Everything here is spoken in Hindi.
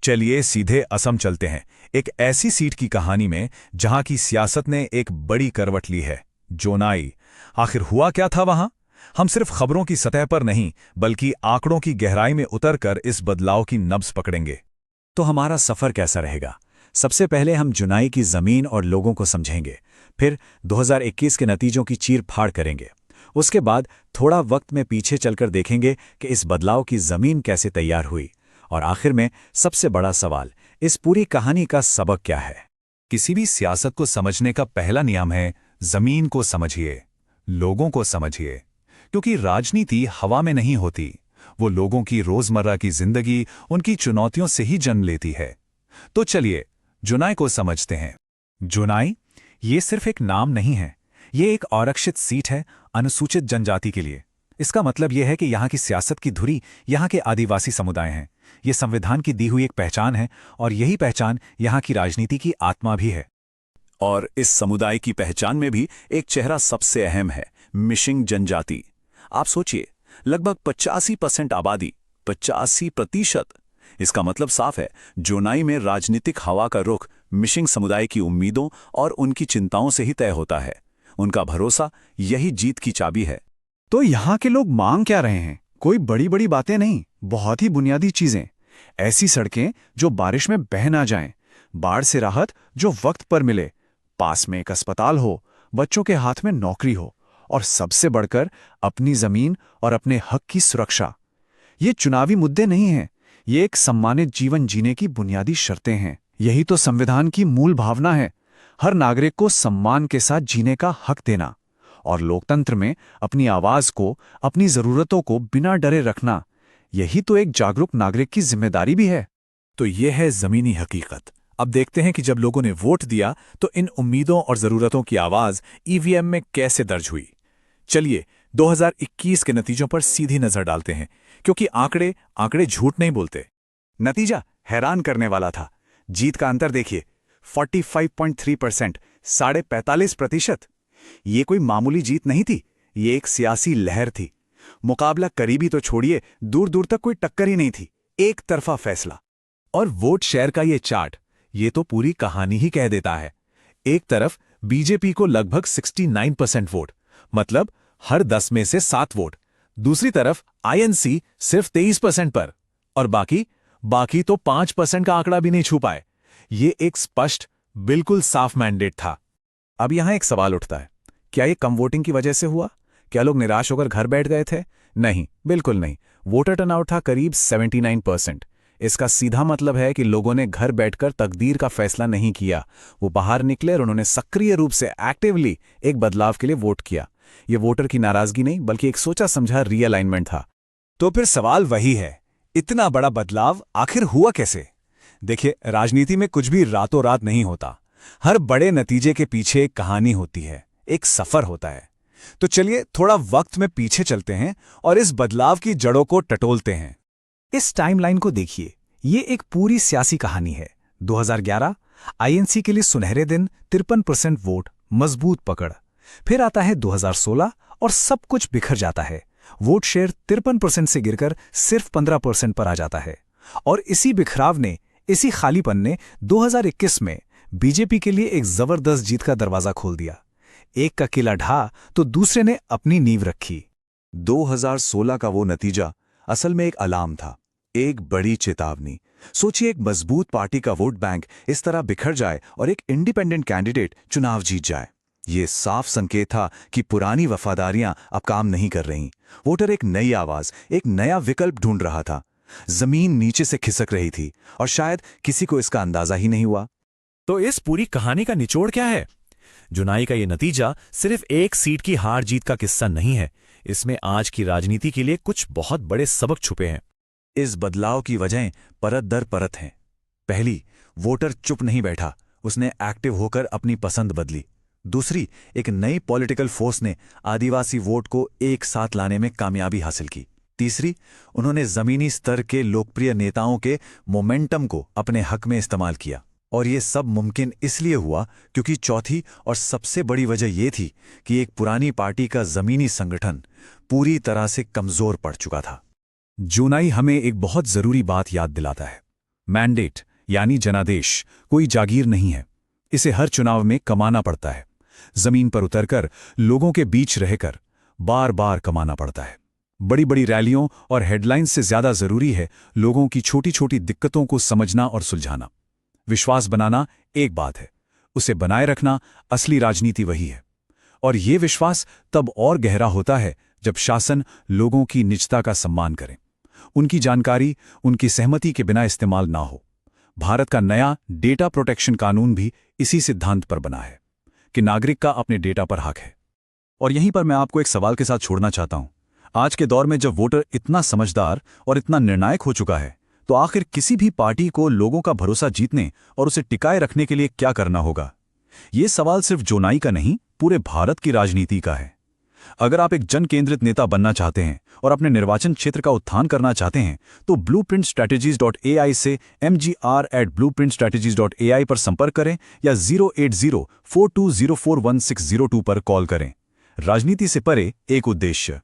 चलिए सीधे असम चलते हैं, एक ऐसी सीट की कहानी में जहां की सियासत ने एक बड़ी करवट ली है। जोनाई। आखिर हुआ क्या था वहां? हम सिर्फ खबरों की सतह पर नहीं बल्कि आंकड़ों की गहराई में उतरकर इस बदलाव की नब्ज पकड़ेंगे। तो हमारा सफर कैसा रहेगा? सबसे पहले हम जुनाई की जमीन और लोगों को समझेंगे, फिर 2021 के नतीजों की चीर-फाड़ करेंगे। उसके बाद थोड़ा वक्त में पीछे चलकर देखेंगे कि इस बदलाव की जमीन कैसे तैयार हुई, और आखिर में सबसे बड़ा सवाल, इस पूरी कहानी का सबक क्या है? किसी भी सियासत को समझने का पहला नियम है जमीन को समझिए, लोगों को समझिए, क्योंकि राजनीति हवा में नहीं होती, वो लोगों की रोजमर्रा की जिंदगी, उनकी चुनौतियों से ही जन्म लेती है। तो चलिए जुनाई को समझते हैं। जुनाई ये सिर्फ एक नाम नहीं है, ये एक आरक्षित सीट है अनुसूचित जनजाति के लिए। इसका मतलब यह है कि यहाँ की सियासत की धुरी यहाँ के आदिवासी समुदाय हैं। ये संविधान की दी हुई एक पहचान है, और यही पहचान यहाँ की राजनीति की आत्मा भी है। और इस समुदाय की पहचान में भी एक चेहरा सबसे अहम है, मिशिंग जनजाति। आप सोचिए, लगभग 85% आबादी, 85%। इसका मतलब साफ है, जोनाई में राजनीतिक हवा का रुख मिशिंग समुदाय की उम्मीदों और उनकी चिंताओं से ही तय होता है। उनका भरोसा यही जीत की चाबी है। तो यहाँ के लोग मांग क्या रहे हैं? कोई बड़ी बड़ी बातें नहीं, बहुत ही बुनियादी चीजें। ऐसी सड़कें जो बारिश में बह ना जाएं, बाढ़ से राहत जो वक्त पर मिले, पास में एक अस्पताल हो, बच्चों के हाथ में नौकरी हो, और सबसे बढ़कर अपनी जमीन और अपने हक की सुरक्षा। ये चुनावी मुद्दे नहीं हैं, ये एक सम्मानित जीवन जीने की बुनियादी शर्तें हैं। यही तो संविधान की मूल भावना है, हर नागरिक को सम्मान के साथ जीने का हक देना, और लोकतंत्र में अपनी आवाज को, अपनी जरूरतों को बिना डरे रखना। यही तो एक जागरूक नागरिक की जिम्मेदारी भी है। तो यह है जमीनी हकीकत। अब देखते हैं कि जब लोगों ने वोट दिया तो इन उम्मीदों और जरूरतों की आवाज ईवीएम में कैसे दर्ज हुई। चलिए 2021 के नतीजों पर सीधी नजर डालते हैं, क्योंकि आंकड़े झूठ नहीं बोलते। नतीजा हैरान करने वाला था। जीत का अंतर देखिए, 45.3%, 45.5%। ये कोई मामूली जीत नहीं थी, ये एक सियासी लहर थी। मुकाबला करीबी तो छोड़िए, दूर दूर तक कोई टक्कर ही नहीं थी, एक तरफा फैसला। और वोट शेयर का ये चार्ट, ये तो पूरी कहानी ही कह देता है। एक तरफ बीजेपी को लगभग 69% वोट, मतलब हर 10 में से 7 वोट। दूसरी तरफ आईएनसी सिर्फ 23% पर, और बाकी तो 5% का आंकड़ा भी नहीं छू पाए। ये एक स्पष्ट, बिल्कुल साफ मैंडेट था। अब यहां एक सवाल उठता है, क्या ये कम वोटिंग की वजह से हुआ? क्या लोग निराश होकर घर बैठ गए थे? नहीं, बिल्कुल नहीं। वोटर टर्नआउट था करीब 79%। इसका सीधा मतलब है कि लोगों ने घर बैठकर तकदीर का फैसला नहीं किया, वो बाहर निकले और उन्होंने सक्रिय रूप से, एक्टिवली एक बदलाव के लिए वोट किया। ये वोटर की नाराजगी नहीं बल्कि एक सोचा समझा रीअलाइनमेंट था। तो फिर सवाल वही है, इतना बड़ा बदलाव आखिर हुआ कैसे? देखिए, राजनीति में कुछ भी रातों रात नहीं होता। हर बड़े नतीजे के पीछे एक कहानी होती है, एक सफर होता है। तो चलिए थोड़ा वक्त में पीछे चलते हैं और इस बदलाव की जड़ों को टटोलते हैं। इस टाइमलाइन को देखिए, ये एक पूरी सियासी कहानी है। 2011 आईएनसी के लिए सुनहरे दिन, 53% वोट, मजबूत पकड़। फिर आता है 2016 और सब कुछ बिखर जाता है। वोट शेयर 53% से गिरकर सिर्फ 15% पर आ जाता है। और इसी बिखराव ने, इसी खालीपन ने 2021 में बीजेपी के लिए एक जबरदस्त जीत का दरवाजा खोल दिया। एक का किला ढहा तो दूसरे ने अपनी नींव रखी। 2016 का वो नतीजा असल में एक अलार्म था, एक बड़ी चेतावनी। सोचिए, एक मजबूत पार्टी का वोट बैंक इस तरह बिखर जाए और एक इंडिपेंडेंट कैंडिडेट चुनाव जीत जाए। ये साफ संकेत था कि पुरानी वफादारियां अब काम नहीं कर रहीं। वोटर एक नई आवाज, एक नया विकल्प ढूंढ रहा था। जमीन नीचे से खिसक रही थी, और शायद किसी को इसका अंदाजा ही नहीं हुआ। तो इस पूरी कहानी का निचोड़ क्या है? जुनाई का ये नतीजा सिर्फ एक सीट की हार जीत का किस्सा नहीं है, इसमें आज की राजनीति के लिए कुछ बहुत बड़े सबक छुपे हैं। इस बदलाव की वजहें परत दर परत हैं। पहली, वोटर चुप नहीं बैठा, उसने एक्टिव होकर अपनी पसंद बदली। दूसरी, एक नई पॉलिटिकल फोर्स ने आदिवासी वोट को एक साथ लाने में कामयाबी हासिल की। तीसरी, उन्होंने जमीनी स्तर के लोकप्रिय नेताओं के मोमेंटम को अपने हक में इस्तेमाल किया। और ये सब मुमकिन इसलिए हुआ क्योंकि चौथी और सबसे बड़ी वजह यह थी कि एक पुरानी पार्टी का जमीनी संगठन पूरी तरह से कमजोर पड़ चुका था। जुनाई हमें एक बहुत जरूरी बात याद दिलाता है। मैंडेट यानी जनादेश कोई जागीर नहीं है। इसे हर चुनाव में कमाना पड़ता है। जमीन पर उतरकर लोगों के बीच रहकर बार बार कमाना पड़ता है। बड़ी बड़ी रैलियों और हेडलाइंस से ज्यादा जरूरी है लोगों की छोटी छोटी दिक्कतों को समझना और सुलझाना। विश्वास बनाना एक बात है, उसे बनाए रखना असली राजनीति वही है। और ये विश्वास तब और गहरा होता है जब शासन लोगों की निजता का सम्मान करे, उनकी जानकारी उनकी सहमति के बिना इस्तेमाल ना हो। भारत का नया डेटा प्रोटेक्शन कानून भी इसी सिद्धांत पर बना है कि नागरिक का अपने डेटा पर हक है। और यहीं पर मैं आपको एक सवाल के साथ छोड़ना चाहता हूं। आज के दौर में जब वोटर इतना समझदार और इतना निर्णायक हो चुका है, तो आखिर किसी भी पार्टी को लोगों का भरोसा जीतने और उसे टिकाए रखने के लिए क्या करना होगा? ये सवाल सिर्फ जोनाई का नहीं, पूरे भारत की राजनीति का है। अगर आप एक जन केंद्रित नेता बनना चाहते हैं और अपने निर्वाचन क्षेत्र का उत्थान करना चाहते हैं, तो blueprintstrategies.ai से mgr@blueprintstrategies.ai पर संपर्क करें या 08042041602 पर कॉल करें। राजनीति से परे एक उद्देश्य,